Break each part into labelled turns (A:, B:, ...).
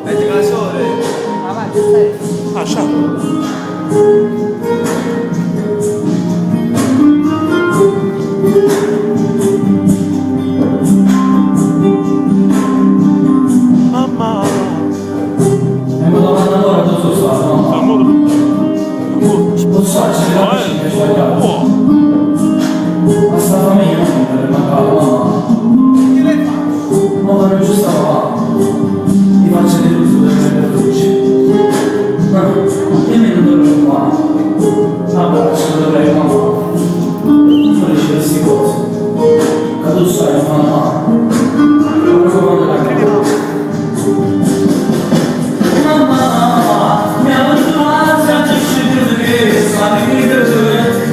A: Predicatore.
B: Avanti, stai.
C: Așa. Mamma.
A: Abbiamo davanti allora tutto stato, no?
C: Amor.
A: Posso farci le macchine, sbagliato.
C: Può.
A: Ma sta famiglia non mi è mancata, mamma. Che lei fa? No, ma non ci stava. Ti faccio di tutto per le luci. No, io mi non dovrei qua. Vabbè, ce lo dovrei, mamma. Non riesci a queste cose. Che tu sai, mamma. Non comando la casa. Mamma, mi ha abituato a scegliere che sta di vita.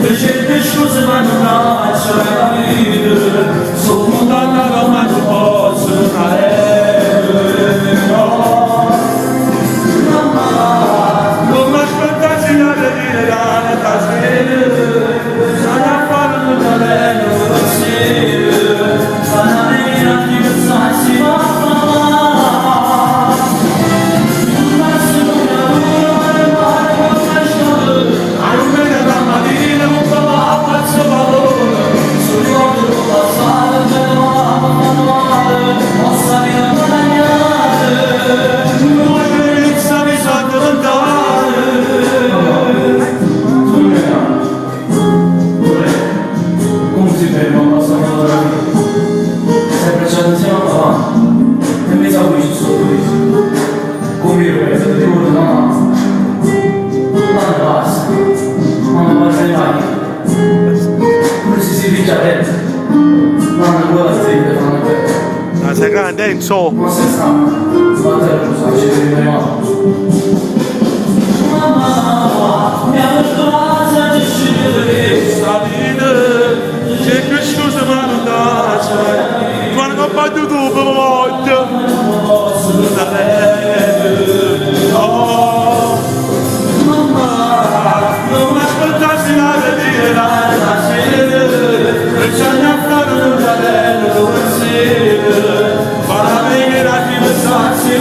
A: Perché le cose vanno da cioè la vita. Sono donna ma non posso fare. Mamma, non mi aspettassi da dire la tasca. Sono a fare un talento così. Sono a venire a diversarsi, mamma.
C: Sei grande, Enzo.
A: Ma se sta, fratello, sai, ci devi mamma, mi ha abituato a scegliere questa vita.
C: Che cresciuto ma non dà. Quando ho fatto tu per volta.
A: Non posso sapere.
C: Oh.
A: Mamma, non mi aspettassi la dire la sera. Perché mi ha fatto un talento così. Para venire a diversarsi,